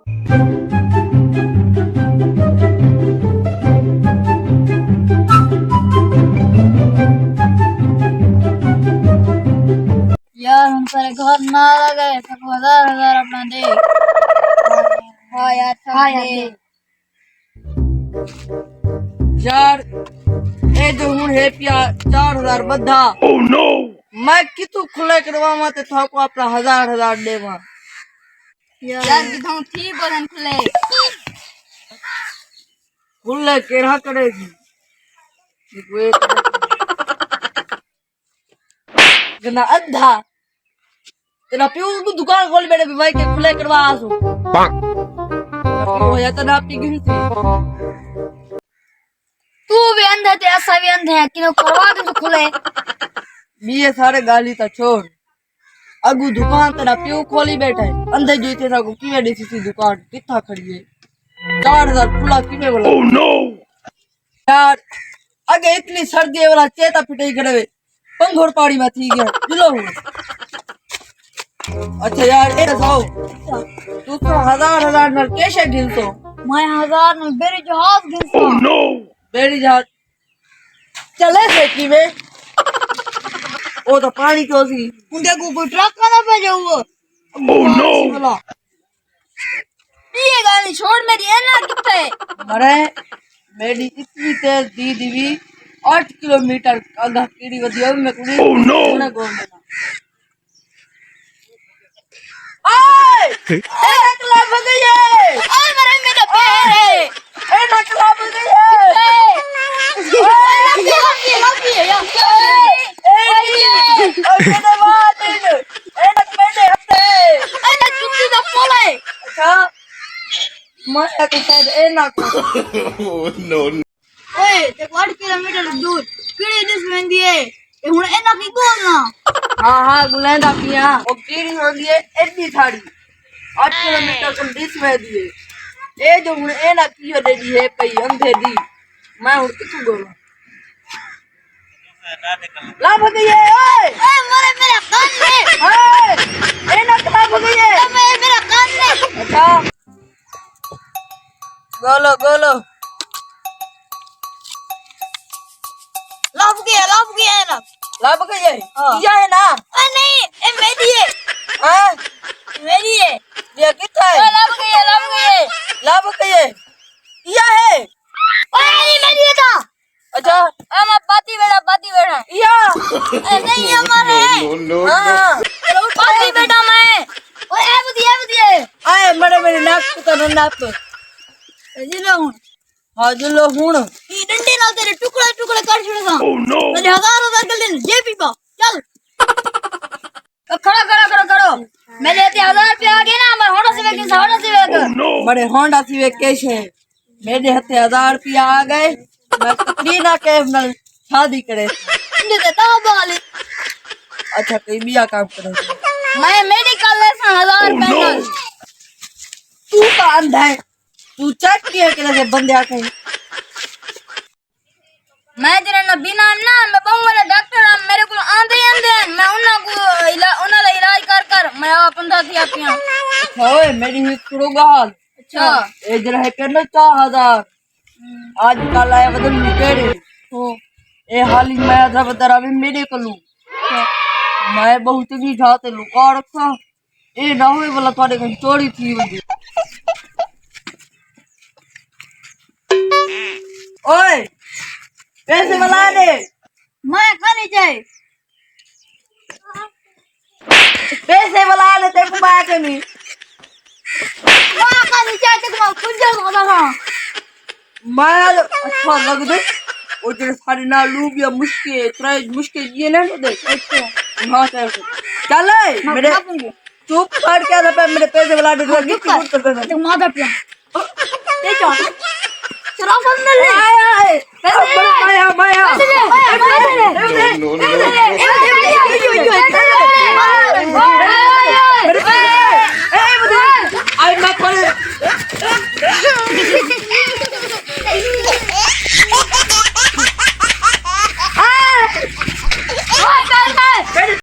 यार हम सारे घर ना लगे सबको हजार अपना दे। हाँ यार दे। यार ए जो हूँ है पिया 4000 बद्धा। ओह नो मैं कितु खुले करवावा ते थाको अपना हजार देवा। यार बिधाऊ थी बोलन खुले केड़ा करेगी गना अंधा तेरा प्यू को दुकान खोल बैठे भाई के खुले करवा आसू हो या तना पी गिनती तू भी अंधा ते असा भी अंधे हैं किनो करवा दे तो खुले। ये सारे गाली ता छोड़ अगू दुकान तेरा प्यू खोली बैठा है अंधे जोते था को किवे देसी दुकान किथा खड़ी है 4000 खुला किवे बोला। ओह नो यार अगे इतनी सर्दी वाला चेता पिटाई करे पंघोर पाड़ी में थी गया जुलो। अच्छा यार ए बताओ तू तो हजार न कैसे गिनतो। मैं 1000 न बेरी जहाज गिनतो। ओह नो बेरी जहाज चले से की में ओ तो पानी क्यों सी उनके को कोई ट्रक का ना पे जाओ। ओह नो ये गाली छोड़ मेरी है ना कितने अरे मेरी इतनी तेज दी दीवी 8 किलोमीटर आधा कीड़ी वदियो में कुड़ी। ओह नो आए ए नकला बगई है ओए मेरे मेरा पैर है ए नकला बगई है लगी है यार मेरे वालिद ए नक मेरे हत्ते अरे चुप्पी दा पोले। अच्छा मैं के शायद ए ना नो ओए ते 8 किलोमीटर दूर कीड़ी दिस में दिए ए हुन एना की बोलना। हाँ गुलेंदा पिया ओ कीड़ी हो गई एडी थाड़ी 8 किलोमीटर को दिस में दिए ए जो हुन ए ना कियो दे दी है पई अंधे दी मैं हुन किछु बोलूं ला भगई है ओए ए मरे मेरा कान में ए ना खा भगई है मेरा कान में। अच्छा गोलो लाभ गया ना ला भगई है किया है ना नहीं ए मेरी है हां मेरी है ये कितना है लाभ गया ला भगई है किया है ओए ये मेरी है था। अच्छा मैं पाती बेटा या नहीं हमारे है हां चलो पाती बेटा मैं ओए ए बुदिए आए मेरे नाक तो नाक तो जिलो हूं हाँ जुलो हुन ये डंडे नाल तेरे टुकड़े कर छुड़े सा। ओह नो मेरे 1000 कर दिन ये पीपा चल करो मेरे ते 1000 रुपया आ गए ना मैं होंडा सिविक बड़े होंडा सिविक कैसे मेरे हथे 1000 रुपया आ गए मैं कटरीना कैफ नाल शादी करे दे ता बाले। अच्छा कोई बिया काम करे मैं मेडिकल लेसन 1000 रुपया तू तो अंधा है तू चेक किया के बंदे आके मैं तेरे ना बिना ना मैं बहु वाला डॉक्टर मेरे को आंधे मैं उन्ना को उन्ना दा इलाज कर मैं अपन दा थी आपियां। ओए मेरी ही सुनो गाल अच्छा ए जरा है करना 4000 आज कल आया बदल तेरे हो ए हाली मैं आधा बदरा भी मेरे को लूं मैं बहुत ही जाते लुका रखा ए ना होए वाला थारे को चोरी थी वदी। ओए पैसे वाला दे मैं खाने जाए पैसे वाला ले तेरे को मैं के नहीं मैं खाने जाए तो मैं खुद जा होता था मैं अच्छा लग दे और तेरे सारे ना लूबिया मुश्किल ये ना दे अच्छा हां चल मेरे चुप कर क्या था मेरे पैसे वाला दे गिफ्ट कर माता पिया ये चल चलो बंद ले माया पैसे ले